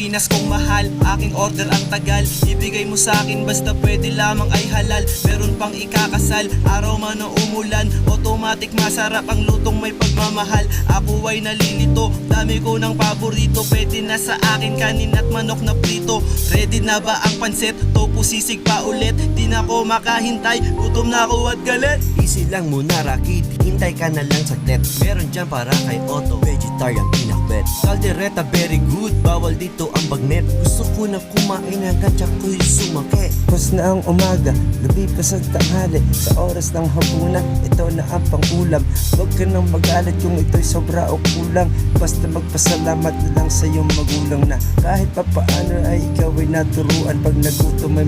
Pilipinas kong mahal, aking order ang tagal. Ibigay mo sa akin basta pwede lamang ay halal. Meron pang ikakasal, araw man o umulan, automatic masarap ang lutong may pagmamahal. Ako ay nalilito, dami ko ng paborito. Pwede na sa akin kanin at manok na prito. Ready na ba ang pansit? Tofu sisig pa ulit. Di na ko makahintay, gutom na ako at galit. Easy lang muna Rakit, hintay ka na lang saglit. Meron dyan para kay Otto, vegetarian pinakbet. Caldereta very good, bawal dito ang bagnet. Gusto ko na kumain hanggang tiyak ko'y sumake. Tapos na ang umaga, lumipas ang tanghali. Sa oras ng hapunan, ito na ang pangulam. Huwag ka nang magalit kung ito'y sobra o kulang. Basta magpasalamat na lang sa iyong magulang na kahit papaano ay ikaw ay naturuan. Pag nagutom ay